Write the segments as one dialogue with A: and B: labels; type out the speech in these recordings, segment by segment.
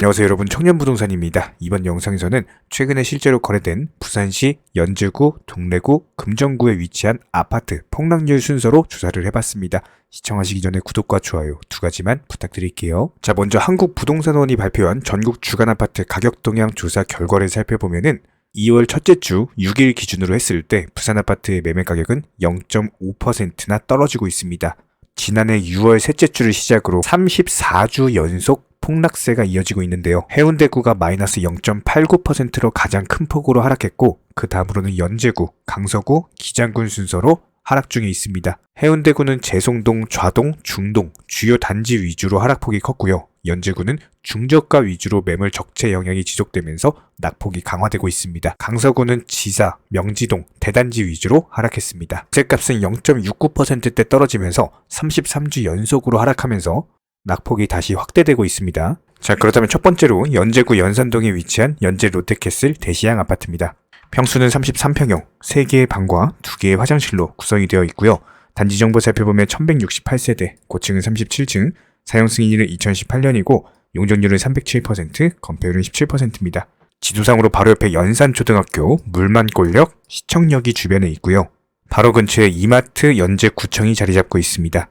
A: 안녕하세요 여러분, 청년부동산입니다. 이번 영상에서는 최근에 실제로 거래된 부산시 연제구, 동래구, 금정구에 위치한 아파트 폭락률 순서로 조사를 해봤습니다. 시청하시기 전에 구독과 좋아요 두 가지만 부탁드릴게요. 자, 먼저 한국부동산원이 발표한 전국 주간 아파트 가격 동향 조사 결과를 살펴보면은 2월 첫째 주 6일 기준으로 했을 때 부산 아파트의 매매 가격은 0.5%나 떨어지고 있습니다. 지난해 6월 셋째 주를 시작으로 34주 연속 폭락세가 이어지고 있는데요. 해운대구가 마이너스 0.89%로 가장 큰 폭으로 하락했고, 그 다음으로는 연제구, 강서구, 기장군 순서로 하락 중에 있습니다. 해운대구는 재송동, 좌동, 중동 주요 단지 위주로 하락폭이 컸고요. 연제구는 중저가 위주로 매물 적체 영향이 지속되면서 낙폭이 강화되고 있습니다. 강서구는 지사, 명지동, 대단지 위주로 하락했습니다. 세값은 0.69%대 떨어지면서 33주 연속으로 하락하면서 낙폭이 다시 확대되고 있습니다. 자, 그렇다면 첫 번째로 연제구 연산동에 위치한 연제 롯데캐슬 대시양 아파트입니다. 평수는 33평형, 3개의 방과 2개의 화장실로 구성이 되어 있고요. 단지 정보 살펴보면 1168세대, 고층은 37층, 사용 승인일은 2018년이고 용적률은 307%, 건폐율은 17%입니다. 지도상으로 바로 옆에 연산초등학교, 물만골역, 시청역이 주변에 있고요. 바로 근처에 이마트 연제구청이 자리 잡고 있습니다.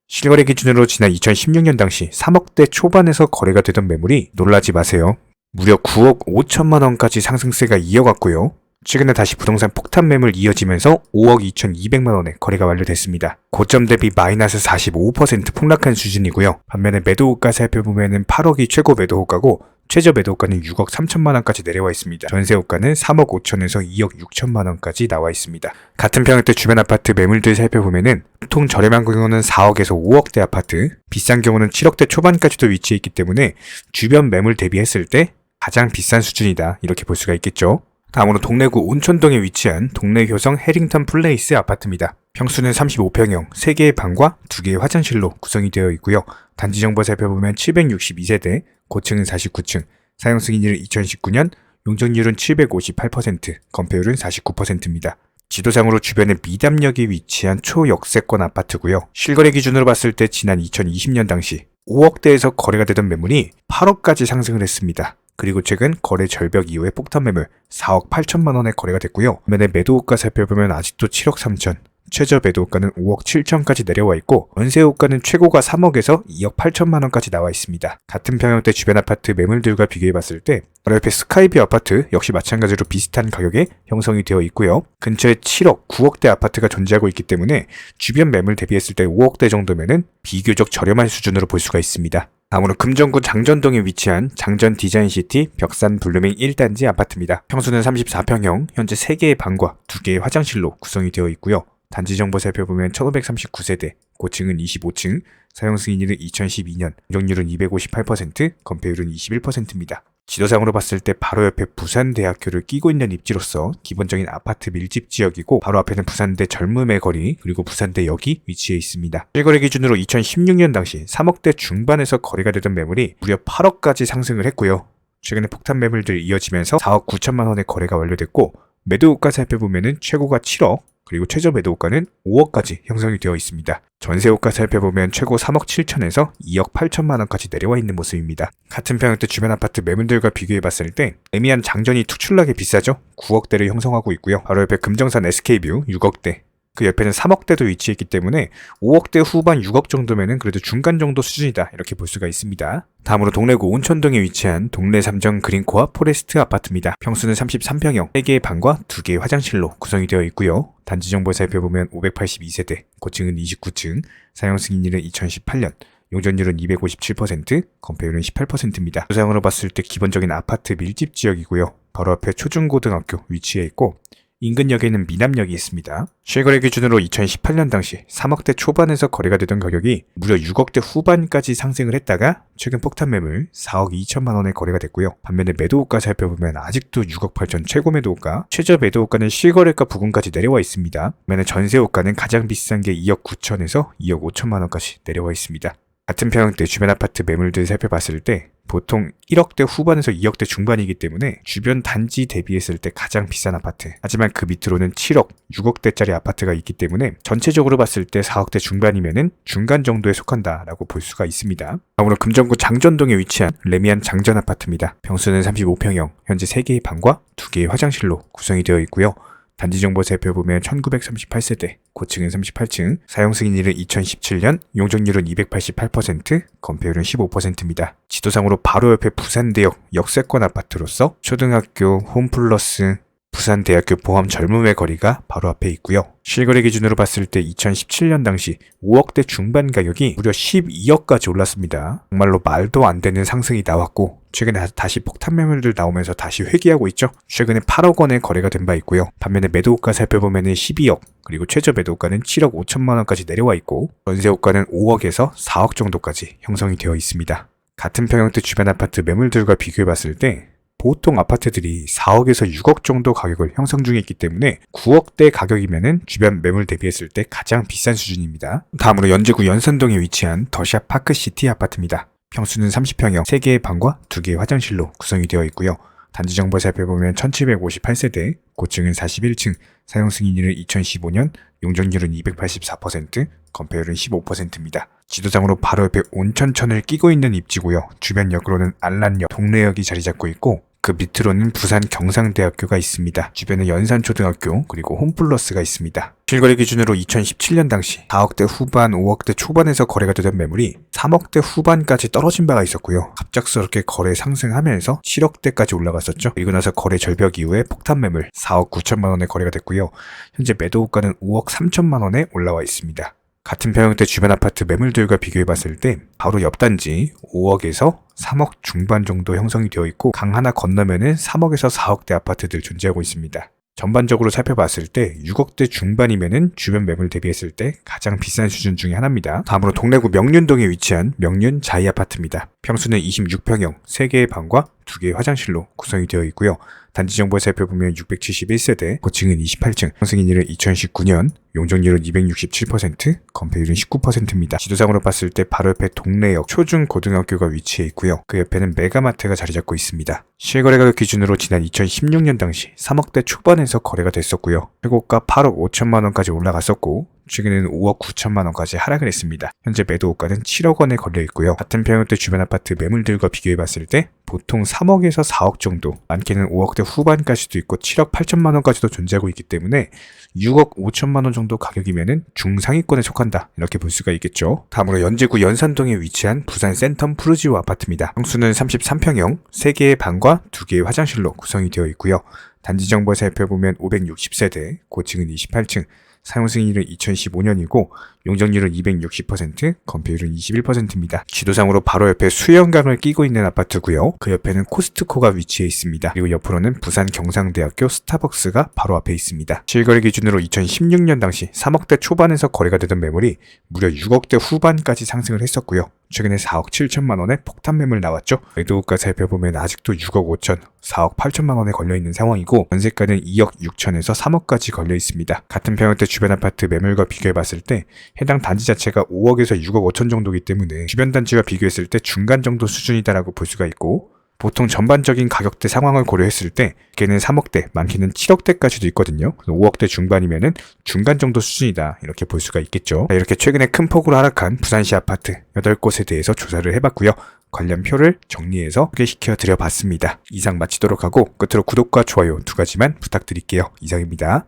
A: 실거래 기준으로 지난 2016년 당시 3억대 초반에서 거래가 되던 매물이 놀라지 마세요. 무려 9억 5천만 원까지 상승세가 이어갔고요. 최근에 다시 부동산 폭탄 매물 이어지면서 5억 2,200만 원에 거래가 완료됐습니다. 고점 대비 마이너스 45% 폭락한 수준이고요. 반면에 매도호가 살펴보면 8억이 최고 매도호가고 최저 매도가는 6억 3천만 원까지 내려와 있습니다. 전세호가는 3억 5천에서 2억 6천만 원까지 나와 있습니다. 같은 평형대 주변 아파트 매물들 살펴보면은 보통 저렴한 경우는 4억에서 5억대 아파트, 비싼 경우는 7억대 초반까지도 위치해 있기 때문에 주변 매물 대비했을 때 가장 비싼 수준이다, 이렇게 볼 수가 있겠죠. 다음으로 동래구 온천동에 위치한 동래효성 해링턴 플레이스 아파트입니다. 평수는 35평형, 3개의 방과 2개의 화장실로 구성이 되어 있고요. 단지 정보 살펴보면 762세대, 고층은 49층, 사용 승인일은 2019년, 용적률은 758%, 건폐율은 49%입니다. 지도상으로 주변에 미담역이 위치한 초역세권 아파트고요. 실거래 기준으로 봤을 때 지난 2020년 당시 5억대에서 거래가 되던 매물이 8억까지 상승을 했습니다. 그리고 최근 거래 절벽 이후에 폭탄 매물 4억 8천만 원에 거래가 됐고요. 반면에 매도호가 살펴보면 아직도 7억 3천, 최저 매도호가는 5억 7천까지 내려와 있고 연세호가는 최고가 3억에서 2억 8천만 원까지 나와 있습니다. 같은 평형대 주변 아파트 매물들과 비교해봤을 때 바로 옆에 스카이뷰 아파트 역시 마찬가지로 비슷한 가격에 형성이 되어 있고요. 근처에 7억, 9억대 아파트가 존재하고 있기 때문에 주변 매물 대비했을 때 5억대 정도면은 비교적 저렴한 수준으로 볼 수가 있습니다. 다음으로 금정구 장전동에 위치한 장전 디자인시티 벽산 블루밍 1단지 아파트입니다. 평수는 34평형, 현재 3개의 방과 2개의 화장실로 구성이 되어 있고요. 단지 정보 살펴보면 1539세대, 고층은 25층, 사용 승인일은 2012년, 용적률은 258%, 건폐율은 21%입니다. 지도상으로 봤을 때 바로 옆에 부산대학교를 끼고 있는 입지로서 기본적인 아파트 밀집 지역이고 바로 앞에는 부산대 젊음의 거리 그리고 부산대역이 위치해 있습니다. 실거래 기준으로 2016년 당시 3억대 중반에서 거래가 되던 매물이 무려 8억까지 상승을 했고요. 최근에 폭탄 매물들이 이어지면서 4억 9천만 원의 거래가 완료됐고 매도호가 살펴보면 최고가 7억 그리고 최저 매도호가는 5억까지 형성이 되어 있습니다. 전세호가 살펴보면 최고 3억 7천에서 2억 8천만 원까지 내려와 있는 모습입니다. 같은 평형대 주변 아파트 매물들과 비교해봤을 때 애매한 장전이 특출나게 비싸죠? 9억대를 형성하고 있고요. 바로 옆에 금정산 SK뷰 6억대, 그 옆에는 3억대도 위치했기 때문에 5억대 후반 6억 정도면은 그래도 중간 정도 수준이다, 이렇게 볼 수가 있습니다. 다음으로 동래구 온천동에 위치한 동래 삼정 그린코아 포레스트 아파트입니다. 평수는 33평형, 3개의 방과 2개의 화장실로 구성이 되어 있고요. 단지 정보 살펴보면 582세대, 고층은 29층, 사용 승인일은 2018년, 용적률은 257%, 건폐율은 18%입니다. 조상으로 봤을 때 기본적인 아파트 밀집 지역이고요. 바로 앞에 초중고등학교 위치해 있고 인근역에는 미남역이 있습니다. 실거래 기준으로 2018년 당시 3억대 초반에서 거래가 되던 가격이 무려 6억대 후반까지 상승을 했다가 최근 폭탄 매물 4억 2천만 원에 거래가 됐고요. 반면에 매도호가 살펴보면 아직도 6억 8천 최고 매도호가, 최저 매도호가는 실거래가 부근까지 내려와 있습니다. 반면에 전세호가는 가장 비싼 게 2억 9천에서 2억 5천만 원까지 내려와 있습니다. 같은 평형대 주변 아파트 매물들 살펴봤을 때 보통 1억대 후반에서 2억대 중반이기 때문에 주변 단지 대비했을 때 가장 비싼 아파트. 하지만 그 밑으로는 7억, 6억대짜리 아파트가 있기 때문에 전체적으로 봤을 때 4억대 중반이면은 중간 정도에 속한다라고 볼 수가 있습니다. 다음으로 금정구 장전동에 위치한 레미안 장전 아파트입니다. 평수는 35평형, 현재 3개의 방과 2개의 화장실로 구성이 되어 있고요. 단지 정보 살펴보면 1938세대, 고층은 38층, 사용 승인일은 2017년, 용적률은 288%, 건폐율은 15%입니다. 지도상으로 바로 옆에 부산대역 역세권 아파트로서 초등학교, 홈플러스, 부산대학교 포함 젊음의 거리가 바로 앞에 있고요. 실거래 기준으로 봤을 때 2017년 당시 5억대 중반 가격이 무려 12억까지 올랐습니다. 정말로 말도 안 되는 상승이 나왔고 최근에 다시 폭탄 매물들 나오면서 다시 회귀하고 있죠. 최근에 8억 원에 거래가 된 바 있고요. 반면에 매도호가 살펴보면 12억, 그리고 최저 매도가는 7억 5천만 원까지 내려와 있고 전세호가는 5억에서 4억 정도까지 형성이 되어 있습니다. 같은 평형대 주변 아파트 매물들과 비교해봤을 때 보통 아파트들이 4억에서 6억 정도 가격을 형성 중에 있기 때문에 9억대 가격이면은 주변 매물 대비했을 때 가장 비싼 수준입니다. 다음으로 연제구 연산동에 위치한 더샵 파크시티 아파트입니다. 평수는 30평형, 3개의 방과 2개의 화장실로 구성이 되어 있고요. 단지 정보 살펴보면 1758세대, 고층은 41층, 사용 승인일은 2015년, 용적률은 284%, 건폐율은 15%입니다. 지도상으로 바로 옆에 온천천을 끼고 있는 입지고요. 주변 역으로는 안란역, 동래역이 자리 잡고 있고 그 밑으로는 부산 경상대학교가 있습니다. 주변에 연산초등학교 그리고 홈플러스가 있습니다. 실거래 기준으로 2017년 당시 4억대 후반, 5억대 초반에서 거래가 되던 매물이 3억대 후반까지 떨어진 바가 있었고요. 갑작스럽게 거래 상승하면서 7억대까지 올라갔었죠. 그리고 나서 거래 절벽 이후에 폭탄 매물 4억 9천만 원에 거래가 됐고요. 현재 매도호가는 5억 3천만 원에 올라와 있습니다. 같은 평형대 주변 아파트 매물들과 비교해봤을 때 바로 옆 단지 5억에서 3억 중반 정도 형성이 되어 있고 강 하나 건너면은 3억에서 4억대 아파트들 존재하고 있습니다. 전반적으로 살펴봤을 때 6억대 중반이면은 주변 매물 대비했을 때 가장 비싼 수준 중에 하나입니다. 다음으로 동래구 명륜동에 위치한 명륜 자이 아파트입니다. 평수는 26평형, 3개의 방과 2개의 화장실로 구성이 되어 있고요. 단지 정보를 살펴보면 671세대, 고층은 28층, 승인일은 2019년, 용적률은 267%, 건폐율은 19%입니다. 지도상으로 봤을 때 바로 옆에 동래역 초중고등학교가 위치해 있고요. 그 옆에는 메가마트가 자리 잡고 있습니다. 실거래 가격 기준으로 지난 2016년 당시 3억대 초반에서 거래가 됐었고요. 최고가 8억 5천만 원까지 올라갔었고 최근에는 5억 9천만 원까지 하락을 했습니다. 현재 매도호가는 7억 원에 걸려 있고요. 같은 평형대 주변 아파트 매물들과 비교해봤을 때 보통 3억에서 4억 정도, 많게는 5억대 후반까지도 있고 7억 8천만 원까지도 존재하고 있기 때문에 6억 5천만 원 정도 가격이면은 중상위권에 속한다, 이렇게 볼 수가 있겠죠. 다음으로 연제구 연산동에 위치한 부산 센텀 푸르지오 아파트입니다. 평수는 33평형, 3개의 방과 2개의 화장실로 구성이 되어 있고요. 단지 정보 살펴보면 560세대, 고층은 28층, 사용 승인일은 2015년이고 용적률은 260%, 건폐율은 21%입니다. 지도상으로 바로 옆에 수영강을 끼고 있는 아파트고요. 그 옆에는 코스트코가 위치해 있습니다. 그리고 옆으로는 부산 경상대학교 스타벅스가 바로 앞에 있습니다. 실거래 기준으로 2016년 당시 3억대 초반에서 거래가 되던 매물이 무려 6억대 후반까지 상승을 했었고요. 최근에 4억 7천만 원의 폭탄 매물 나왔죠. 매도가 살펴보면 아직도 6억 5천, 4억 8천만 원에 걸려있는 상황이고 전세가는 2억 6천에서 3억까지 걸려 있습니다. 같은 평형대 주변 아파트 매물과 비교해봤을 때 해당 단지 자체가 5억에서 6억 5천 정도이기 때문에 주변 단지와 비교했을 때 중간 정도 수준이다라고 볼 수가 있고 보통 전반적인 가격대 상황을 고려했을 때 걔는 3억대, 많게는 7억대까지도 있거든요. 5억대 중반이면은 중간 정도 수준이다, 이렇게 볼 수가 있겠죠. 이렇게 최근에 큰 폭으로 하락한 부산시 아파트 8곳에 대해서 조사를 해봤고요. 관련 표를 정리해서 소개시켜 드려봤습니다. 이상 마치도록 하고 끝으로 구독과 좋아요 2가지만 부탁드릴게요. 이상입니다.